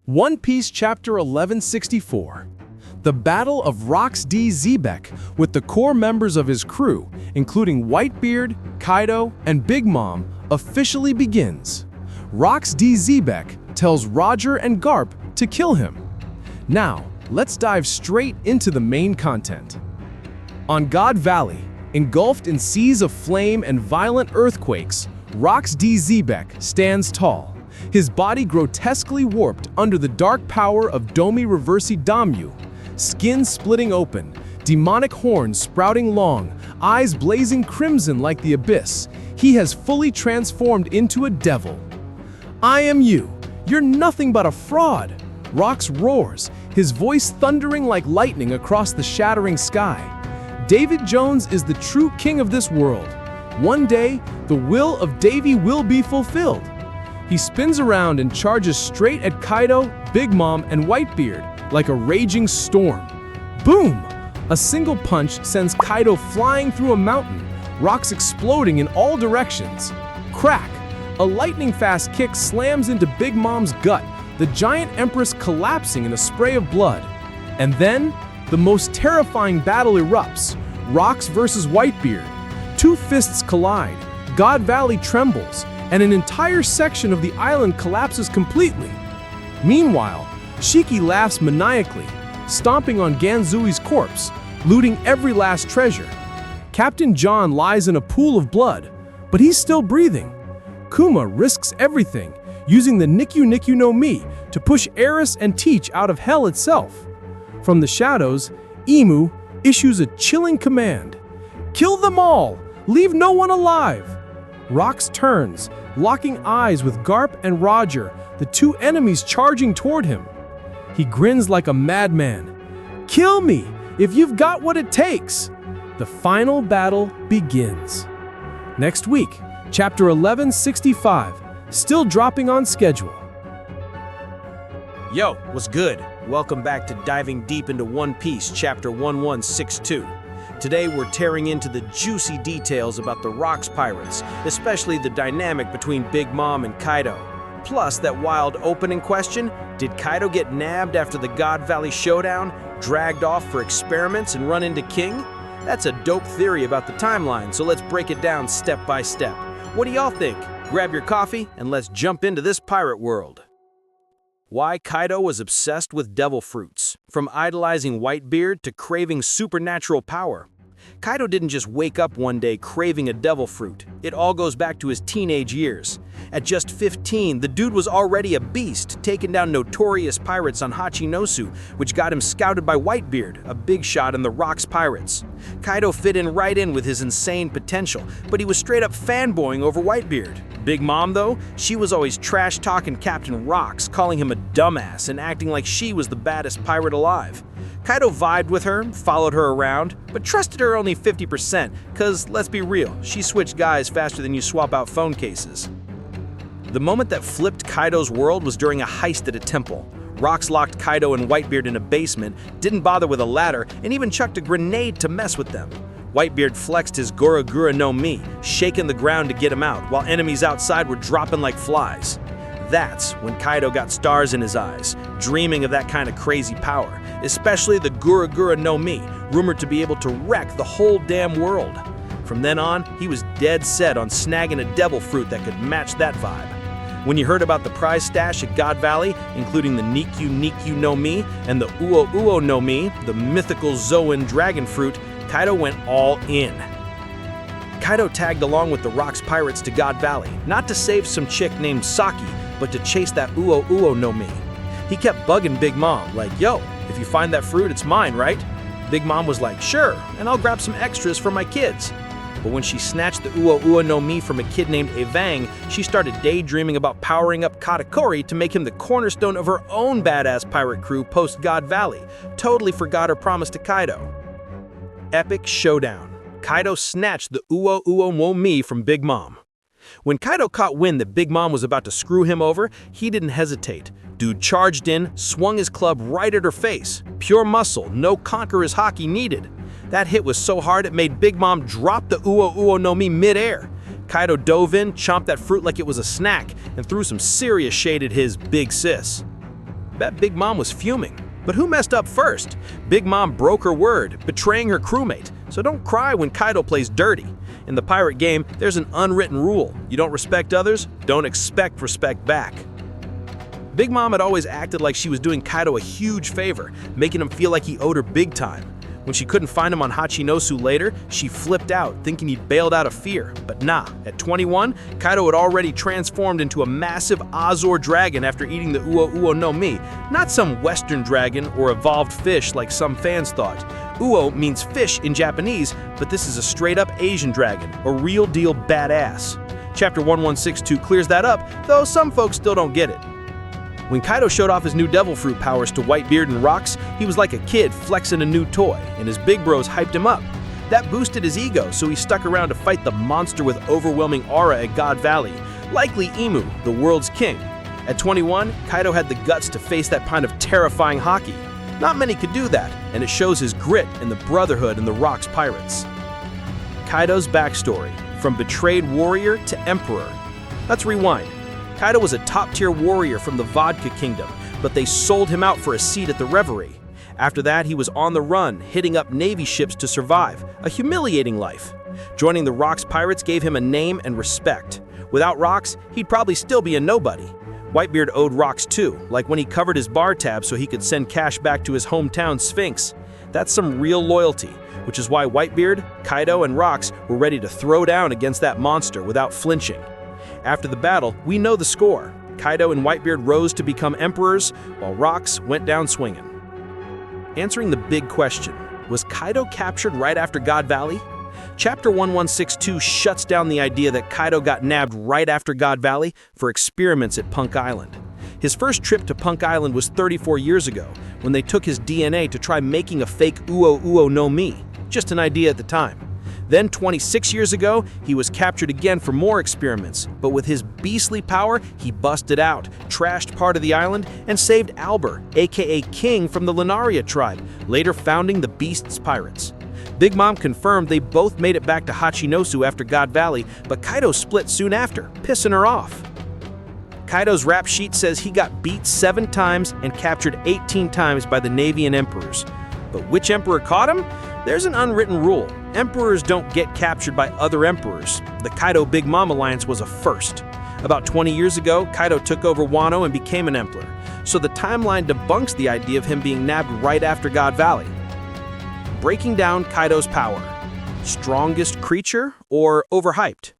One Piece Chapter 1164. The Battle of RocksDXebec with the core members of his crew, including Whitebeard, Kaido, and Big Mom, officially begins. RocksDXebec tells Roger and Garp to kill him. Now, let's dive straight into the main content. On God Valley, engulfed in seas of flame and violent earthquakes, RocksDXebec stands tall, his body grotesquely warped under the dark power of Domi Reversi Damyu, skin splitting open, demonic horns sprouting long, eyes blazing crimson like the abyss. He has fully transformed into a devil. "I am you. You're nothing but a fraud," Rocks roars, his voice thundering like lightning across the shattering sky. David Jones is the true king of this world. One day, the will of Davy will be fulfilled. He spins around and charges straight at Kaido, Big Mom, and Whitebeard like a raging storm. Boom! A single punch sends Kaido flying through a mountain, rocks exploding in all directions. Crack! A lightning-fast kick slams into Big Mom's gut, the giant empress collapsing in a spray of blood. And then, the most terrifying battle erupts. Rocks versus Whitebeard. Two fists collide, God Valley trembles, and an entire section of the island collapses completely. Meanwhile, Shiki laughs maniacally, stomping on Ganzui's corpse, looting every last treasure. Captain John lies in a pool of blood, but he's still breathing. Kuma risks everything, using the Nikyu Nikyu no Mi to push Eris and Teach out of hell itself. From the shadows, Imu issues a chilling command. "Kill them all! Leave no one alive!" Rocks turns, locking eyes with Garp and Roger, the two enemies charging toward him. He grins like a madman. "Kill me, if you've got what it takes!" The final battle begins. Next week, Chapter 1165, still dropping on schedule. Yo, what's good? Welcome back to Diving Deep into One Piece, Chapter 1162. Today we're tearing into the juicy details about the Rocks Pirates, especially the dynamic between Big Mom and Kaido. Plus that wild opening question, did Kaido get nabbed after the God Valley showdown, dragged off for experiments and run into King? That's a dope theory about the timeline, so let's break it down step by step. What do y'all think? Grab your coffee and let's jump into this pirate world. Why Kaido was obsessed with devil fruits, from idolizing Whitebeard to craving supernatural power. Kaido didn't just wake up one day craving a devil fruit. It all goes back to his teenage years. At just 15, the dude was already a beast, taking down notorious pirates on Hachinosu, which got him scouted by Whitebeard, a big shot in the Rocks Pirates. Kaido fit in right in with his insane potential, but he was straight up fanboying over Whitebeard. Big Mom, though, she was always trash-talking Captain Rocks, calling him a dumbass and acting like she was the baddest pirate alive. Kaido vibed with her, followed her around, but trusted her only 50%, cause let's be real, she switched guys faster than you swap out phone cases. The moment that flipped Kaido's world was during a heist at a temple. Rocks locked Kaido and Whitebeard in a basement, didn't bother with a ladder, and even chucked a grenade to mess with them. Whitebeard flexed his Gura Gura no Mi, shaking the ground to get him out, while enemies outside were dropping like flies. That's when Kaido got stars in his eyes, dreaming of that kind of crazy power, especially the Gura Gura no Mi, rumored to be able to wreck the whole damn world. From then on, he was dead set on snagging a devil fruit that could match that vibe. When you heard about the prize stash at God Valley, including the Nikyu Nikyu no Mi and the Uo Uo no Mi, the mythical Zoan dragon fruit, Kaido went all in. Kaido tagged along with the Rocks Pirates to God Valley, not to save some chick named Saki, but to chase that Uo Uo no Mi. He kept bugging Big Mom, like, "Yo, if you find that fruit, it's mine, right?" Big Mom was like, "Sure, and I'll grab some extras for my kids." But when she snatched the Uo Uo no Mi from a kid named Evang, she started daydreaming about powering up Katakuri to make him the cornerstone of her own badass pirate crew post-God Valley. Totally forgot her promise to Kaido. Epic showdown. Kaido snatched the Uo Uo no Mi from Big Mom. When Kaido caught wind that Big Mom was about to screw him over, he didn't hesitate. Dude charged in, swung his club right at her face. Pure muscle, no conqueror's hockey needed. That hit was so hard it made Big Mom drop the Uo Uo no Mi mid-air. Kaido dove in, chomped that fruit like it was a snack, and threw some serious shade at his big sis. bet Big Mom was fuming. But who messed up first? Big Mom broke her word, betraying her crewmate. So don't cry when Kaido plays dirty. In the pirate game, there's an unwritten rule. You don't respect others, don't expect respect back. Big Mom had always acted like she was doing Kaido a huge favor, making him feel like he owed her big time. When she couldn't find him on Hachinosu later, she flipped out, thinking he'd bailed out of fear. But nah, at 21, Kaido had already transformed into a massive Azor dragon after eating the Uo Uo no Mi, not some Western dragon or evolved fish like some fans thought. Uo means fish in Japanese, but this is a straight-up Asian dragon, a real-deal badass. Chapter 1162 clears that up, though some folks still don't get it. When Kaido showed off his new Devil Fruit powers to Whitebeard and Rocks, he was like a kid flexing a new toy, and his big bros hyped him up. That boosted his ego, so he stuck around to fight the monster with overwhelming aura at God Valley, likely Imu, the world's king. At 21, Kaido had the guts to face that kind of terrifying Haki. Not many could do that, and it shows his grit in the brotherhood and the Rocks pirates. Kaido's backstory, from betrayed warrior to emperor. Let's rewind. Kaido was a top-tier warrior from the Vodka Kingdom, but they sold him out for a seat at the Reverie. After that, he was on the run, hitting up Navy ships to survive, a humiliating life. Joining the Rocks pirates gave him a name and respect. Without Rocks, he'd probably still be a nobody. Whitebeard owed Rocks too, like when he covered his bar tab so he could send cash back to his hometown Sphinx. That's some real loyalty, which is why Whitebeard, Kaido, and Rocks were ready to throw down against that monster without flinching. After the battle, we know the score. Kaido and Whitebeard rose to become emperors, while Rocks went down swinging. Answering the big question, was Kaido captured right after God Valley? Chapter 1162 shuts down the idea that Kaido got nabbed right after God Valley for experiments at Punk Island. His first trip to Punk Island was 34 years ago, when they took his DNA to try making a fake Uo Uo no Mi. Just an idea at the time. Then 26 years ago, he was captured again for more experiments, but with his beastly power, he busted out, trashed part of the island, and saved Albert, aka King from the Lunaria tribe, later founding the Beast's Pirates. Big Mom confirmed they both made it back to Hachinosu after God Valley, but Kaido split soon after, pissing her off. Kaido's rap sheet says he got beat 7 times and captured 18 times by the Navy and Emperors. But which Emperor caught him? There's an unwritten rule. Emperors don't get captured by other emperors. The Kaido-Big Mom alliance was a first. About 20 years ago, Kaido took over Wano and became an emperor. So the timeline debunks the idea of him being nabbed right after God Valley. Breaking down Kaido's power. Strongest creature or overhyped?